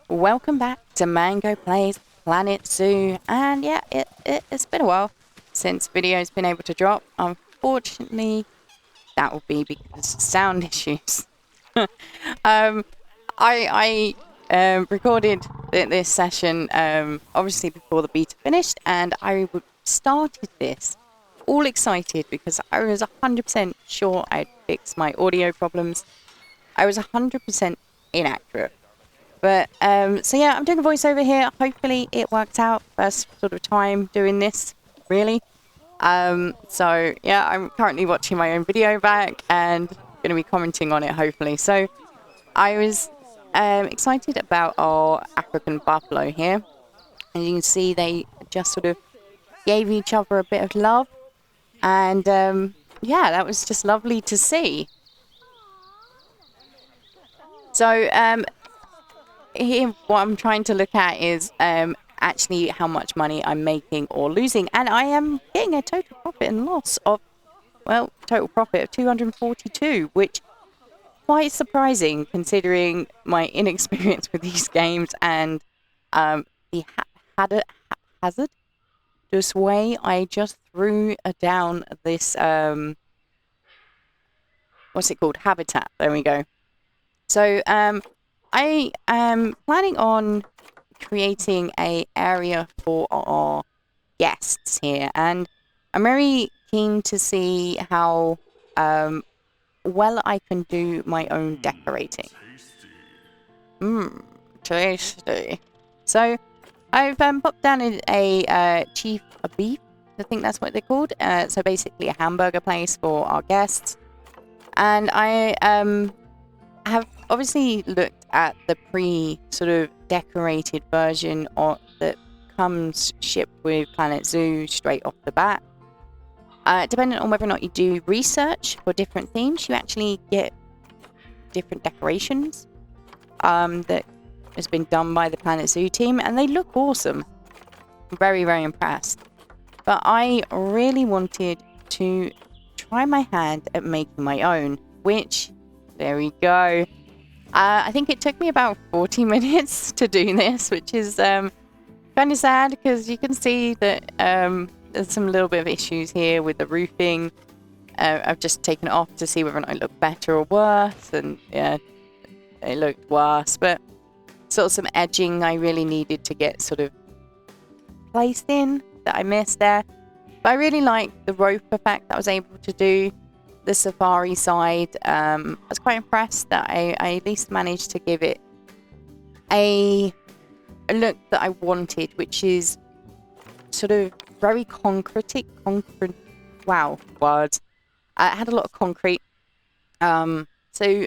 welcome back to Mango Plays Planet Zoo. And yeah, it's been a while since video's been able to drop. Unfortunately, that will be because of sound issues. um, I recorded this session obviously before the beta finished, and I started this all excited because I was 100% sure I'd fixed my audio problems. I was 100% inaccurate. But, so yeah, I'm doing a voiceover here. Hopefully it worked out. First sort of time doing this, really. So yeah, I'm currently watching my own video back and going to be commenting on it, hopefully. So I was excited about our African buffalo here. And you can see they just sort of gave each other a bit of love. And yeah, that was just lovely to see. So here, what I'm trying to look at is actually how much money I'm making or losing. And I am getting a total profit and loss of, well, total profit of 242, which quite surprising considering my inexperience with these games and the haphazardous way I just threw down this, what's it called? Habitat. There we go. So I am planning on creating a area for our guests here, and I'm very keen to see how well I can do my own decorating. Tasty. So I've popped down a chief of beef. I think that's what they're called. So basically a hamburger place for our guests, and I have obviously looked at the sort of decorated version that comes shipped with Planet Zoo straight off the bat. Depending on whether or not you do research for different themes, you actually get different decorations that has been done by the Planet Zoo team, and they look awesome. I'm very, very impressed. But I really wanted to try my hand at making my own, which, there we go. I think it took me about 40 minutes to do this, which is kind of sad because you can see that there's some little bit of issues here with the roofing. I've just taken it off to see whether or not it looked better or worse, and yeah, it looked worse, but sort of some edging I really needed to get sort of placed in that I missed there. But I really like the rope effect that I was able to do. The safari side, I was quite impressed that I at least managed to give it a look that I wanted, which is sort of very concrete. Wow, words. It had a lot of concrete, so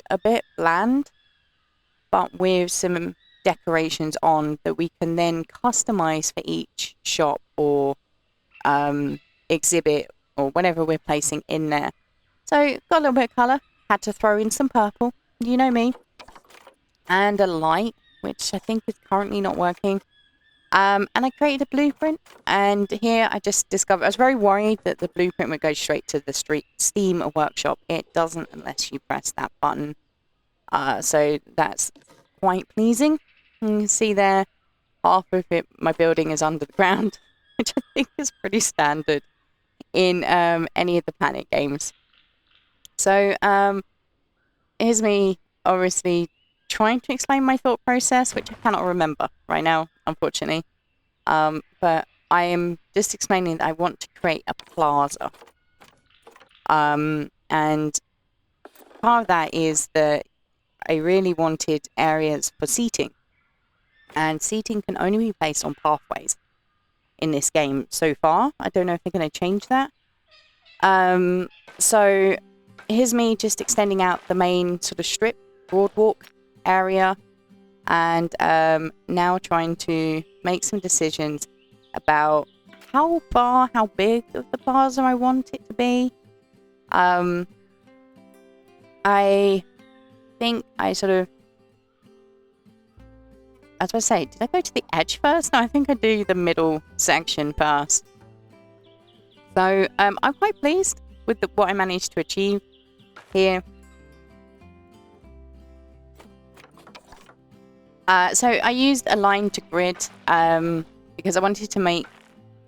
a bit bland, but with some decorations on that we can then customize for each shop or exhibit or whatever we're placing in there. So got a little bit of colour, had to throw in some purple, you know me, and a light, which I think is currently not working. And I created a blueprint, and here I just discovered, I was very worried that the blueprint would go straight to the Steam workshop. It doesn't unless you press that button. So that's quite pleasing. You can see there, half of it, my building is under the ground, which I think is pretty standard in any of the Planet games. So here's me obviously trying to explain my thought process, which I cannot remember right now, unfortunately. But I am just explaining that I want to create a plaza. And part of that is that I really wanted areas for seating. And seating can only be placed on pathways in this game so far. I don't know if they're going to change that. So here's me just extending out the main sort of strip, boardwalk area, and now trying to make some decisions about how big of the plaza I want it to be. I think I sort of, as I say, did I go to the edge first? No, I think I do the middle section first. So I'm quite pleased with what I managed to achieve here. So I used a line to grid because I wanted to make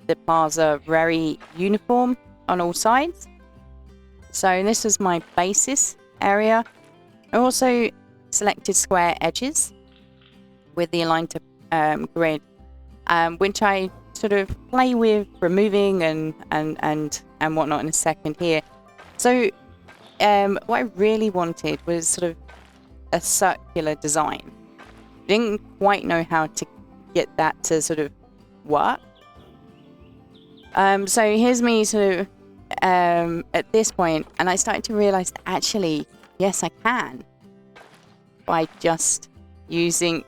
the plaza very uniform on all sides. So this is my basis area. I also selected square edges with the align to grid, which I sort of play with removing and whatnot in a second here. So what I really wanted was sort of a circular design. Didn't quite know how to get that to sort of work. So here's me sort of at this point, and I started to realize that actually, yes, I can, by just using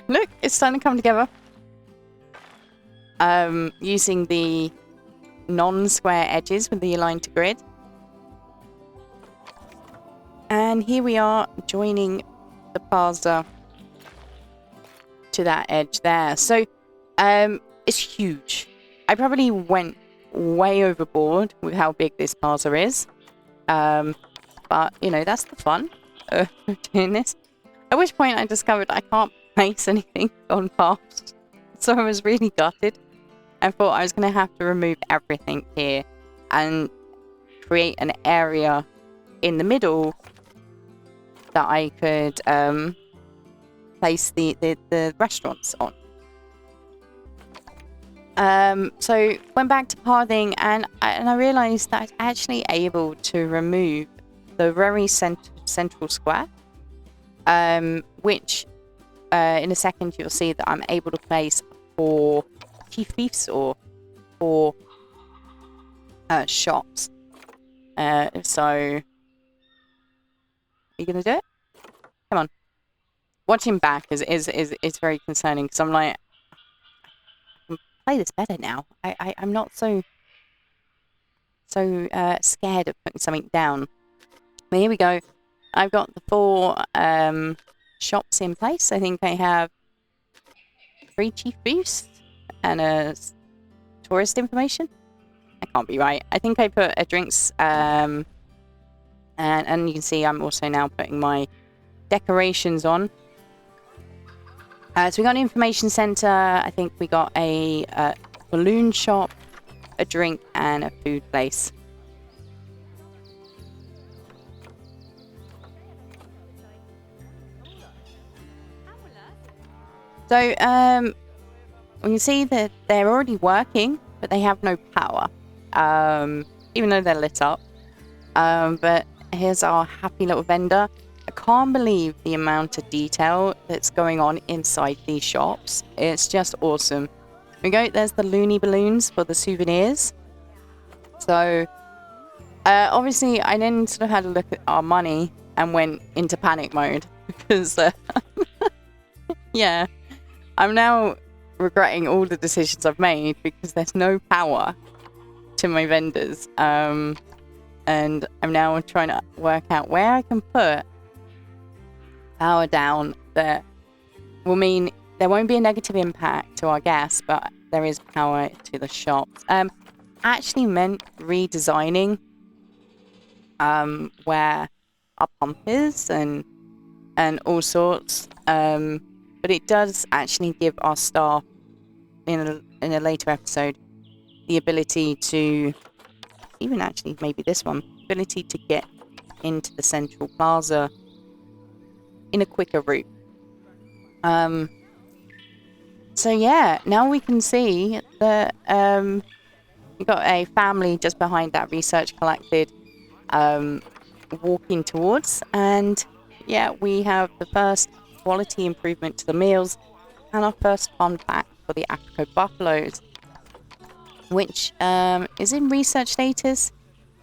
look, it's starting to come together. Using the non-square edges with the align to grid. And here we are joining the plaza to that edge there. So it's huge. I probably went way overboard with how big this plaza is. But, you know, that's the fun of doing this. At which point I discovered I can't place anything on fast. So I was really gutted. I thought I was going to have to remove everything here and create an area in the middle that I could place the restaurants on. So went back to pathing and I realized that I was actually able to remove the very central square, which in a second you'll see that I'm able to place 4 chief beefs or 4 shops. So you gonna do it? Come on. Watching back is very concerning because I'm like, I can play this better now. I'm not so scared of putting something down. But here we go. I've got the 4 shops in place. I think I have 3 chief beefs and a tourist information. I can't be right. I think I put a drinks and you can see I'm also now putting my decorations on. So we got an information center. I think we got a balloon shop, a drink, and a food place. So we can see that they're already working, but they have no power, even though they're lit up. But here's our happy little vendor. I can't believe the amount of detail that's going on inside these shops. It's just awesome. We go, there's the loony balloons for the souvenirs. So obviously I then sort of had a look at our money and went into panic mode because yeah, I'm now regretting all the decisions I've made because there's no power to my vendors. And I'm now trying to work out where I can put power down that will mean there won't be a negative impact to our guests, but there is power to the shops. Actually meant redesigning where our pump is and all sorts. But it does actually give our staff in a later episode the ability to, even actually maybe this one, ability to get into the central plaza in a quicker route. So yeah, now we can see that we've got a family just behind that research collected walking towards, and yeah, we have the first quality improvement to the meals and our first fun fact for the Africa buffaloes, which is in research status.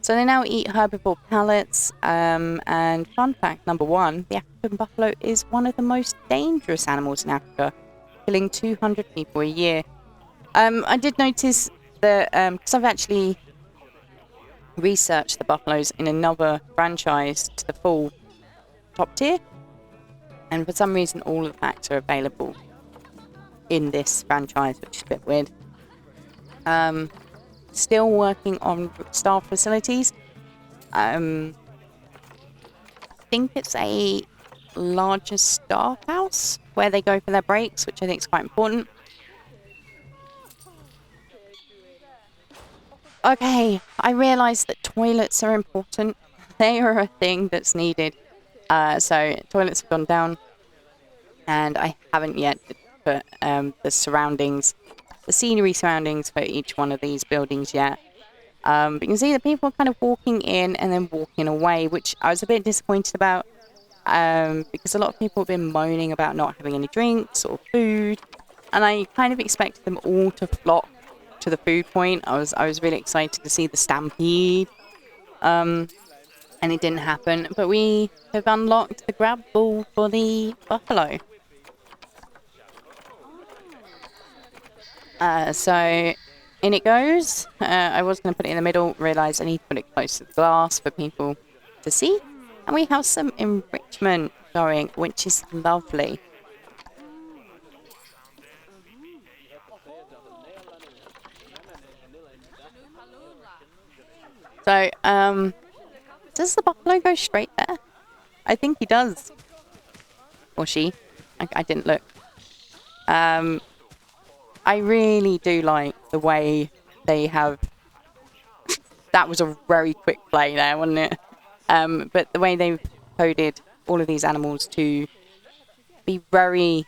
So they now eat herbivore pellets, and fun fact number 1, the African buffalo is one of the most dangerous animals in Africa, killing 200 people a year. I did notice that, because I've actually researched the buffaloes in another franchise to the full top tier, and for some reason all of the facts are available in this franchise, which is a bit weird. Still working on staff facilities. I think it's a larger staff house where they go for their breaks, which I think is quite important. Okay, I realised that toilets are important. They are a thing that's needed. So toilets have gone down, and I haven't yet put the surroundings, the scenery surroundings for each one of these buildings yet. But you can see that people are kind of walking in and then walking away, which I was a bit disappointed about, because a lot of people have been moaning about not having any drinks or food, and I kind of expected them all to flock to the food point. I was really excited to see the stampede, and it didn't happen. But we have unlocked the grab ball for the buffalo. So in it goes. I was going to put it in the middle, realised I need to put it close to the glass for people to see. And we have some enrichment going, which is lovely. So, does the buffalo go straight there? I think he does. Or she. I didn't look. I really do like the way they have... That was a very quick play there, wasn't it? But the way they've coded all of these animals to be very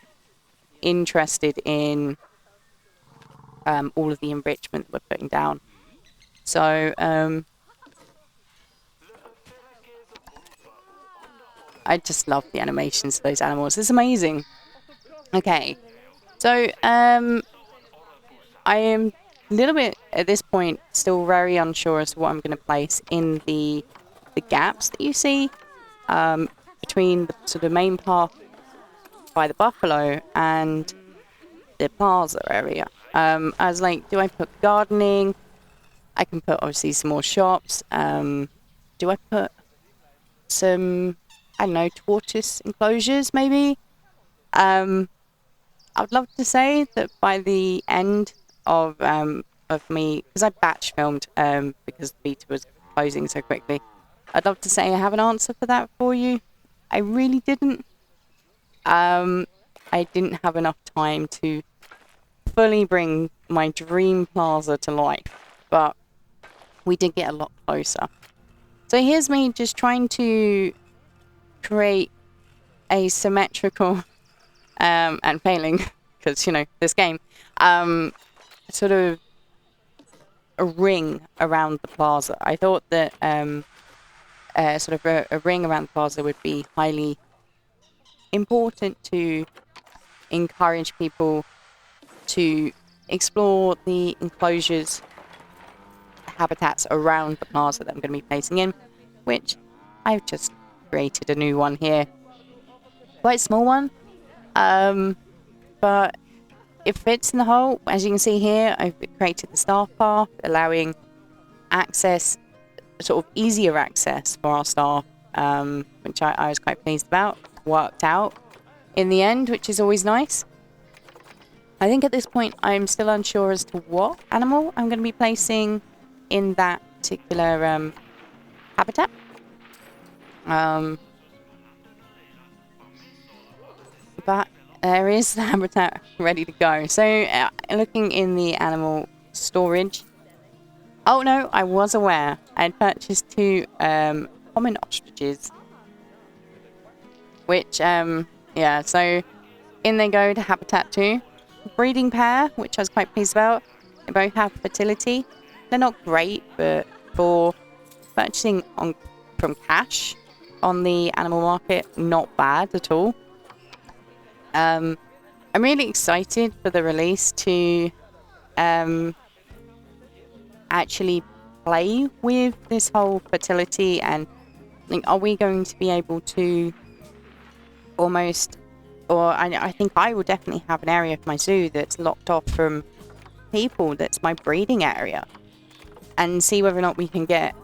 interested in all of the enrichment we're putting down. So, I just love the animations of those animals. It's amazing. Okay. So, I am a little bit, at this point, still very unsure as to what I'm going to place in the gaps that you see between the sort of main path by the buffalo and the plaza area. I was like, do I put gardening? I can put, obviously, some more shops. Do I put some, I don't know, tortoise enclosures, maybe? I would love to say that by the end of me, because I batch filmed because the beta was closing so quickly, I'd love to say I have an answer for that for you. I really didn't. I didn't have enough time to fully bring my dream plaza to life, but we did get a lot closer. So here's me just trying to create a symmetrical and failing, because, you know, this game, sort of a ring around the plaza. I thought that sort of a ring around the plaza would be highly important to encourage people to explore the enclosures, habitats around the plaza that I'm going to be placing in, which I've just created a new one here. Quite a small one, but it fits in the hole. As you can see here, I've created the staff path, allowing access, sort of easier access for our staff, which I was quite pleased about. Worked out in the end, which is always nice. I think at this point I'm still unsure as to what animal I'm going to be placing in that particular habitat. But there is the habitat ready to go. So looking in the animal storage. Oh no, I was aware. I'd purchased 2 common ostriches. Which, yeah, so in they go to habitat 2. Breeding pair, which I was quite pleased about. They both have fertility. They're not great, but for purchasing from cash on the animal market, not bad at all. I'm really excited for the release to actually play with this whole fertility, and like, are we going to be able to almost, or I think I will definitely have an area of my zoo that's locked off from people, that's my breeding area, and see whether or not we can get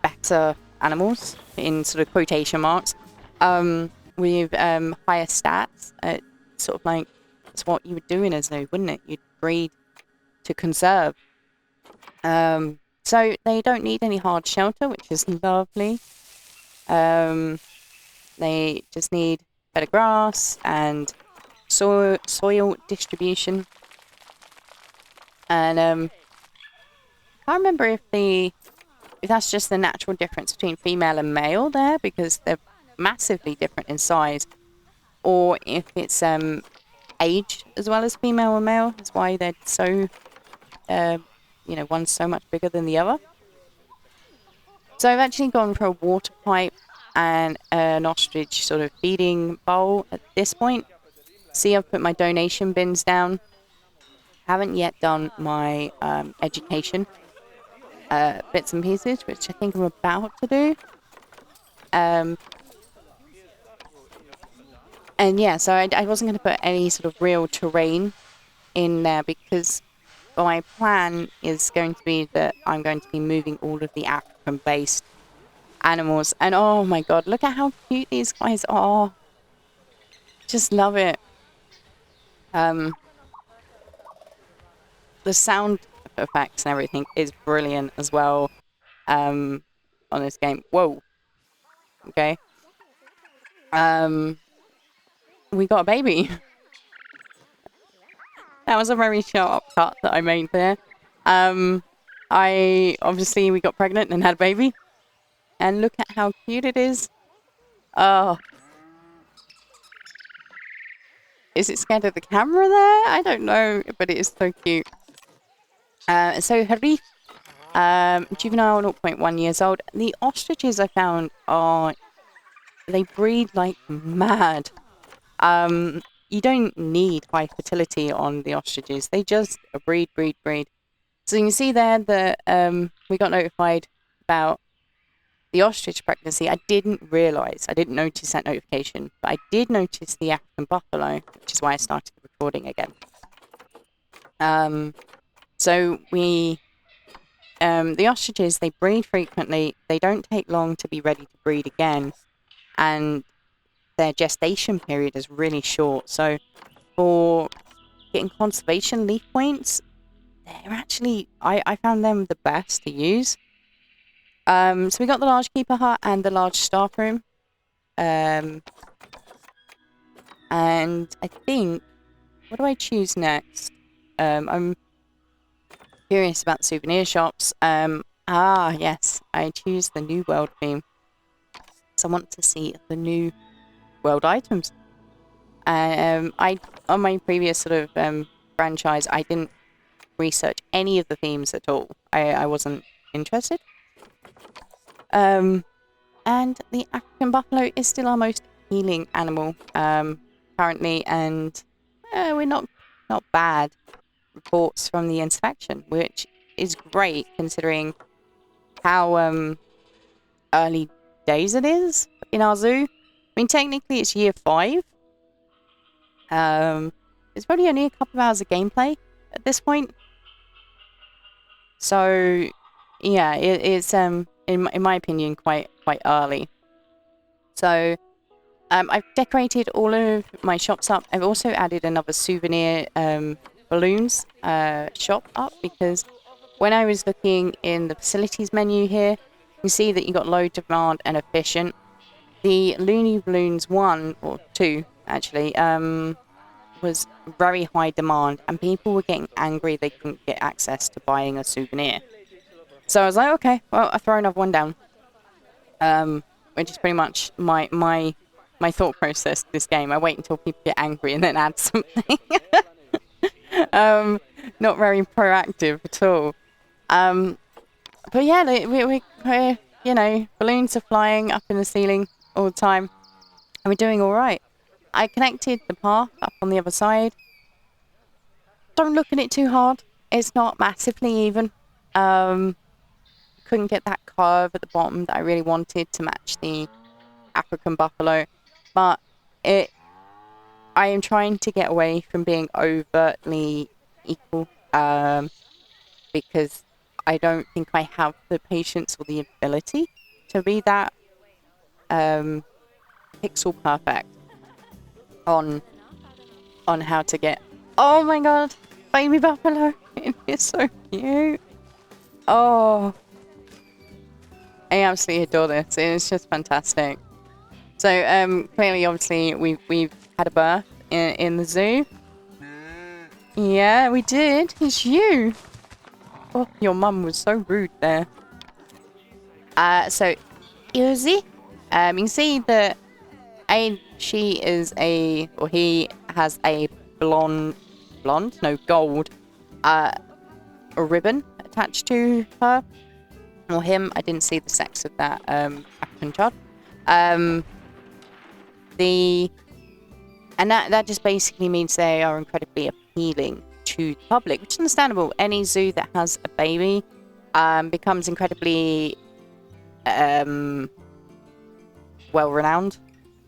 better animals, in sort of quotation marks, with higher stats. Sort of like, it's what you would do in a zoo, wouldn't it? You'd breed to conserve. So they don't need any hard shelter, which is lovely. They just need better grass and soil distribution. And I can't remember if that's just the natural difference between female and male there, because they're massively different in size, or if it's age as well as female and male. That's why they're so, one's so much bigger than the other. So I've actually gone for a water pipe and an ostrich sort of feeding bowl at this point. See, I've put my donation bins down. Haven't yet done my education bits and pieces, which I think I'm about to do. And yeah, so I wasn't going to put any sort of real terrain in there, because my plan is going to be that I'm going to be moving all of the African-based animals. And oh my god, look at how cute these guys are. Just love it. The sound effects and everything is brilliant as well on this game. Whoa. Okay. We got a baby. That was a very sharp cut that I made there. We got pregnant and had a baby. And look at how cute it is. Oh. Is it scared of the camera there? I don't know, but it is so cute. So Harith, juvenile 0.1 years old. The ostriches I found they breed like mad. You don't need high fertility on the ostriches. They just breed. So you can see there that we got notified about the ostrich pregnancy. I didn't notice that notification, but I did notice the African buffalo, which is why I started recording again. So the ostriches, they breed frequently. They don't take long to be ready to breed again. And their gestation period is really short. So for getting conservation leaf points, they're actually, I found them the best to use. So we got the large keeper hut and the large staff room. And I think, what do I choose next? I'm curious about souvenir shops. Yes, I choose the New World theme. So I want to see the new world items. On my previous sort of franchise, I didn't research any of the themes at all. I wasn't interested. And the African buffalo is still our most healing animal currently, and we're not bad reports from the inspection, which is great considering how early days it is in our zoo. I mean, technically it's year 5. It's probably only a couple of hours of gameplay at this point. So yeah, it's in my opinion quite early. So I've decorated all of my shops up. I've also added another souvenir balloons shop up, because when I was looking in the facilities menu here, you see that you got low demand and efficient. The Looney Balloons 1 or 2 actually was very high demand, and people were getting angry they couldn't get access to buying a souvenir. So I was like, okay, well, I'll throw another one down. Which is pretty much my thought process this game. I wait until people get angry and then add something. Not very proactive at all. But yeah, we're balloons are flying up in the ceiling all the time, and we're doing all right. I connected the path up on the other side. Don't look at it too hard. It's not massively even. Couldn't get that curve at the bottom that I really wanted to match the African buffalo, but I am trying to get away from being overtly equal, because I don't think I have the patience or the ability to be that pixel perfect on how to get. Oh my god, baby buffalo! It is so cute. Oh, I absolutely adore this. It's just fantastic. So clearly, obviously, we've had a birth in the zoo. Yeah, we did. It's you. Oh, your mum was so rude there. So Izzy, you can see that he has a gold ribbon attached to her or him. I didn't see the sex of that African child. And that just basically means they are incredibly appealing to the public, which is understandable. Any zoo that has a baby becomes incredibly well renowned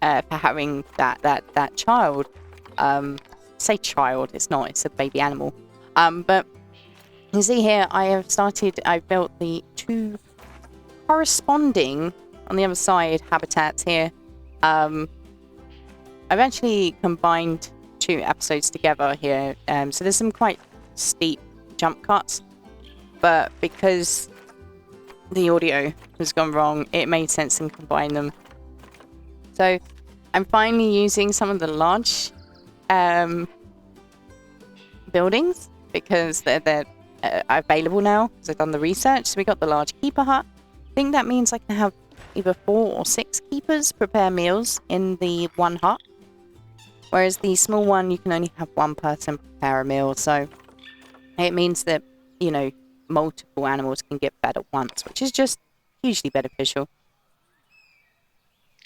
for having that child. Say child, it's not, it's a baby animal. But you see here, I've built the two corresponding on the other side habitats here. I've actually combined 2 episodes together here, so there's some quite steep jump cuts, but because the audio has gone wrong, it made sense to combine them. So I'm finally using some of the large buildings because they're available now, because I've done the research. So we got the large keeper hut. I think that means I can have either 4 or 6 keepers prepare meals in the one hut, whereas the small one, you can only have 1 person prepare a meal. So it means that, you know, multiple animals can get fed at once, which is just hugely beneficial.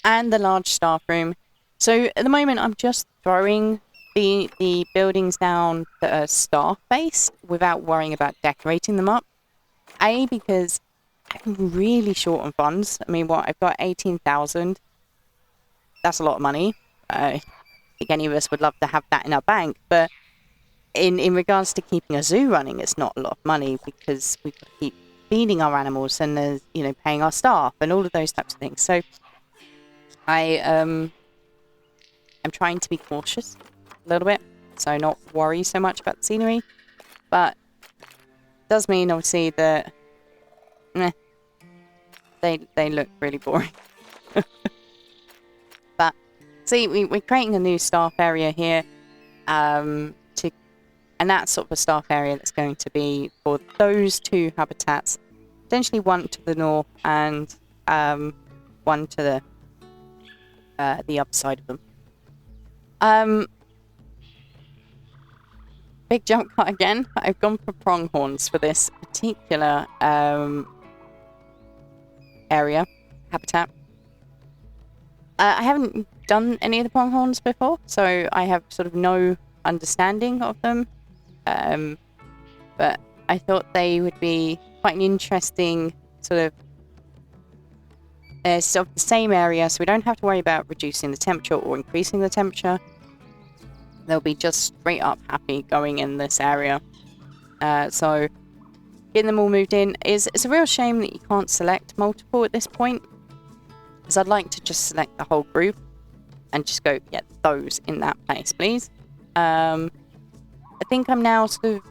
And the large staff room. So at the moment, I'm just throwing the buildings down that are staff-based without worrying about decorating them up. Because I'm really short on funds. I mean, I've got 18,000. That's a lot of money. I think any of us would love to have that in our bank, but in regards to keeping a zoo running, it's not a lot of money, because we've got to keep feeding our animals and paying our staff and all of those types of things. So I'm trying to be cautious a little bit, so not worry so much about the scenery, but it does mean obviously that they look really boring. But see, we're creating a new staff area here, and that's sort of a staff area that's going to be for those 2 habitats, potentially 1 to the north and 1 to the other side of them. Big jump cut again. I've gone for pronghorns for this particular habitat. I haven't done any of the pronghorns before, so I have sort of no understanding of them. But I thought they would be quite an interesting sort of the same area, so we don't have to worry about reducing the temperature or increasing the temperature. They'll be just straight up happy going in this area. So getting them all moved in it's a real shame that you can't select multiple at this point, because I'd like to just select the whole group and just go, yeah, those in that place, please. I think I'm now sort of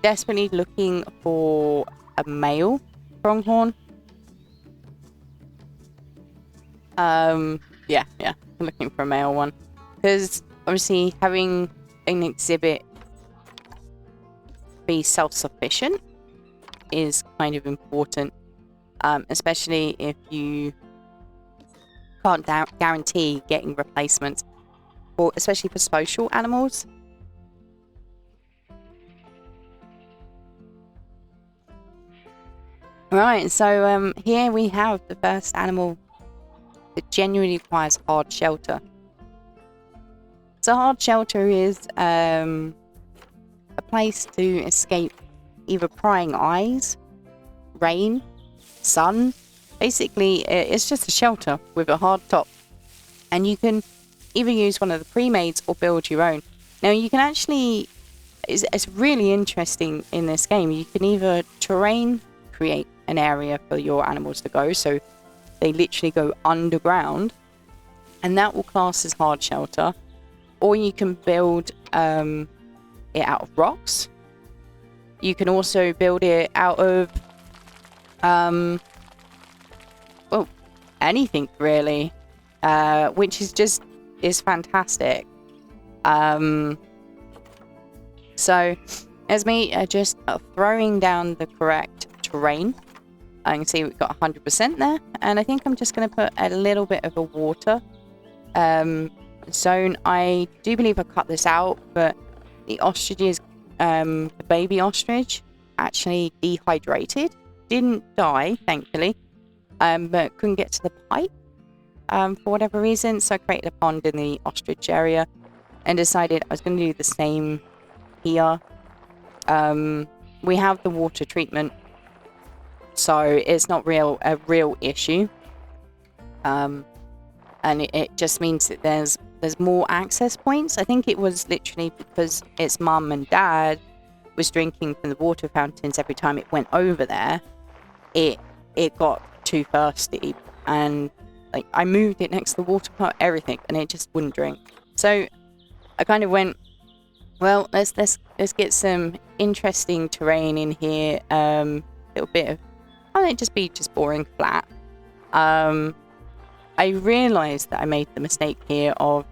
desperately looking for a male pronghorn. Yeah, I'm looking for a male one, because obviously having an exhibit be self-sufficient is kind of important, especially if you can't guarantee getting replacements, especially for social animals. Right, so here we have the first animal that genuinely requires hard shelter. So hard shelter is a place to escape either prying eyes, rain, sun. Basically, it's just a shelter with a hard top. And you can either use one of the pre-mades or build your own. Now, you can actually... It's really interesting in this game. You can either create an area for your animals to go, so they literally go underground, and that will class as hard shelter. Or you can build it out of rocks. You can also build it out of anything really. which is fantastic. So as me just throwing down the correct terrain. I can see we've got 100% there, and I think I'm just going to put a little bit of a water zone. I do believe I cut this out, but the ostriches, the baby ostrich, actually dehydrated. Didn't die, thankfully, but couldn't get to the pipe for whatever reason. So I created a pond in the ostrich area and decided I was going to do the same here. We have the water treatment, so it's not a real issue. And it just means that there's more access points. I think it was literally because its mum and dad was drinking from the water fountains every time it went over there. It got too thirsty, and like I moved it next to the water pot, everything, and it just wouldn't drink. So I kind of went, well, let's get some interesting terrain in here. Little bit of, I don't just be boring flat. I realized that I made the mistake here of,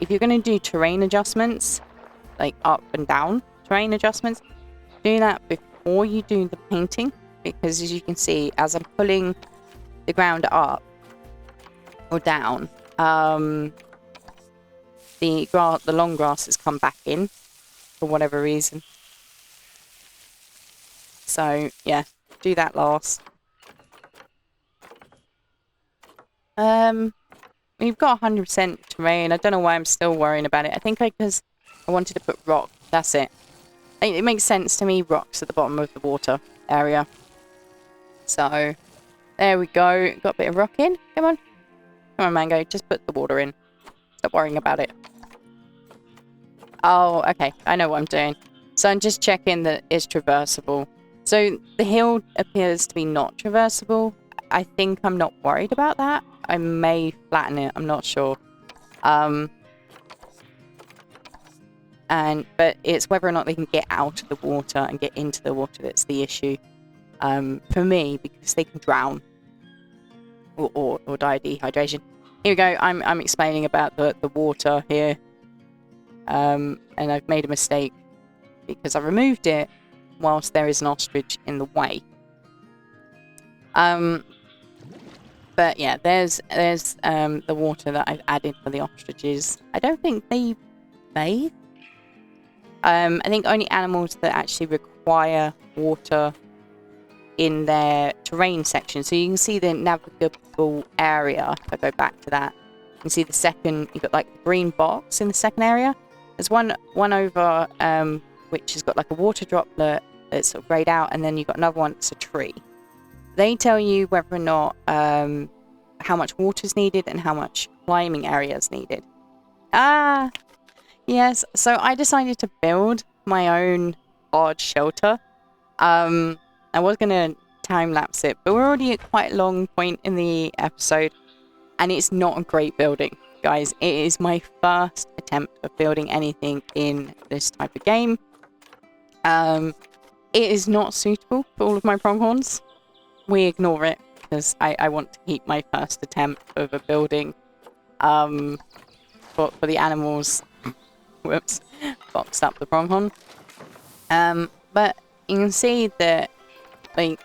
if you're going to do terrain adjustments, like up and down terrain adjustments, do that before you do the painting, because as you can see, as I'm pulling the ground up or down, the long grass has come back in for whatever reason. So yeah, do that last. We've got 100% terrain. I don't know why I'm still worrying about it. I think because I wanted to put rock. That's it. It makes sense to me, rocks at the bottom of the water area. So there we go. Got a bit of rock in. Come on. Come on, Mango. Just put the water in. Stop worrying about it. Oh, okay. I know what I'm doing. So I'm just checking that it's traversable. So the hill appears to be not traversable. I think I'm not worried about that. I may flatten it. I'm not sure. But it's whether or not they can get out of the water and get into the water that's the issue. For me, because they can drown or die of dehydration. Here we go. I'm explaining about the water here. And I've made a mistake because I removed it whilst there is an ostrich in the way. But yeah, there's the water that I've added for the ostriches. I don't think they bathe. I think only animals that actually require water in their terrain section. So you can see the navigable area. If I go back to that, you can see the second. You've got like the green box in the second area. There's one over which has got like a water droplet that's sort of grayed out, and then you've got another one that's a tree. They tell you whether or not how much water is needed and how much climbing area is needed. Yes. So I decided to build my own odd shelter. I was going to time lapse it, but we're already at quite a long point in the episode, and it's not a great building, guys. It is my first attempt of building anything in this type of game. It is not suitable for all of my pronghorns. We ignore it because I want to keep my first attempt of a building for the animals. Whoops, boxed up the pronghorn. But you can see that, like,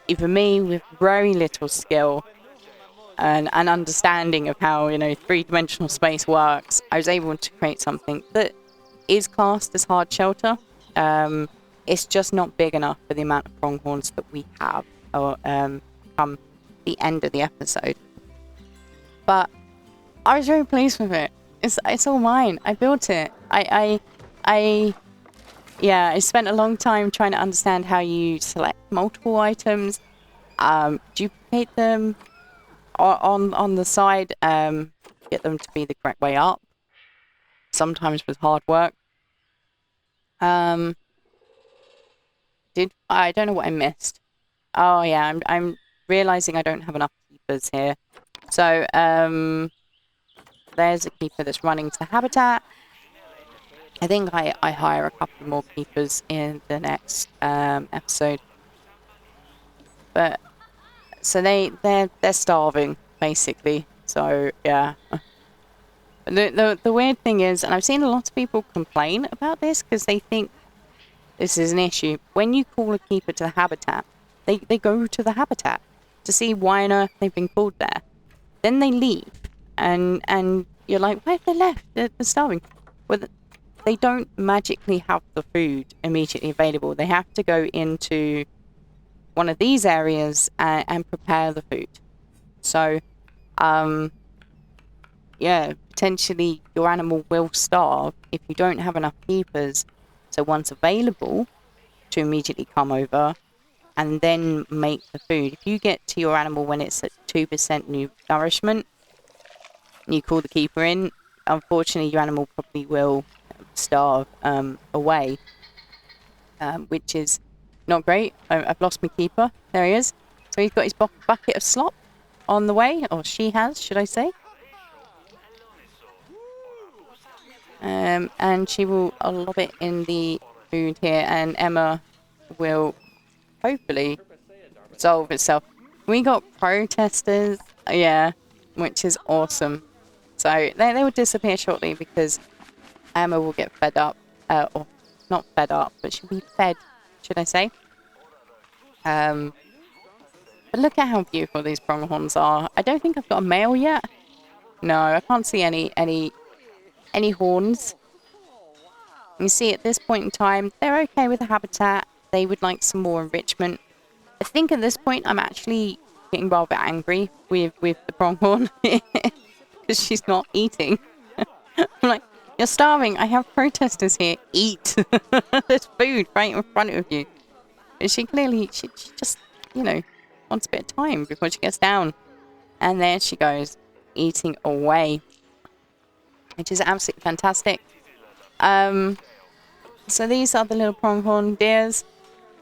even me with very little skill and an understanding of how, three-dimensional space works, I was able to create something that is classed as hard shelter. It's just not big enough for the amount of pronghorns that we have come the end of the episode. But I was very pleased with it. It's all mine. I built it. I spent a long time trying to understand how you select multiple items, duplicate them on the side, get them to be the correct way up. Sometimes with hard work. I don't know what I missed. Oh yeah, I'm realizing I don't have enough keepers here. So there's a keeper that's running to the habitat. I think I hire a couple more keepers in the next episode. But so they're starving. basically. So yeah. The weird thing is, and I've seen a lot of people complain about this because they think this is an issue. When you call a keeper to the habitat, they go to the habitat to see why on earth they've been called there. Then they leave, and you're like, why have they left? They're starving. Well, they don't magically have the food immediately available. They have to go into one of these areas and prepare the food. So, yeah, potentially your animal will starve if you don't have enough keepers. So once available, to immediately come over and then make the food. If you get to your animal when it's at 2% new nourishment, and you call the keeper in, unfortunately your animal probably will starve away, which is not great. I've lost my keeper. There he is. So he's got his bucket of slop on the way, or she has, should I say. And she will lob it in the food here, and Emma will hopefully resolve itself. We got protesters, yeah, which is awesome. So they will disappear shortly because Emma will get fed up, or not fed up, but she'll be fed, should I say. But look at how beautiful these pronghorns are. I don't think I've got a male yet. No, I can't see any horns. You see, at this point in time, they're okay with the habitat. They would like some more enrichment. I think at this point, I'm actually getting rather angry with the pronghorn because she's not eating. I'm like, you're starving. I have protesters here. Eat. There's food right in front of you. But she clearly, she just, wants a bit of time before she gets down. And there she goes, eating away, which is absolutely fantastic. So these are the little pronghorn deers.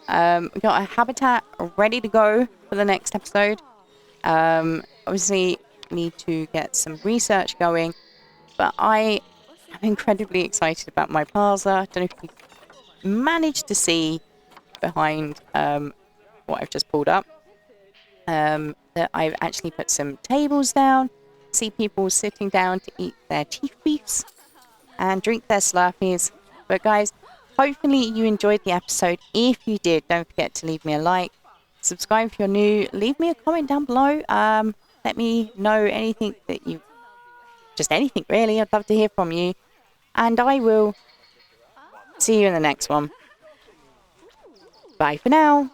We got a habitat ready to go for the next episode. Obviously, need to get some research going, but I am incredibly excited about my plaza. I don't know if you managed to see behind what I've just pulled up, that I've actually put some tables down. See people sitting down to eat their chief beefs and drink their Slurpees. But guys, hopefully you enjoyed the episode. If you did, don't forget to leave me a like. Subscribe if you're new. Leave me a comment down below. Let me know anything that you... Just anything, really. I'd love to hear from you. And I will see you in the next one. Bye for now.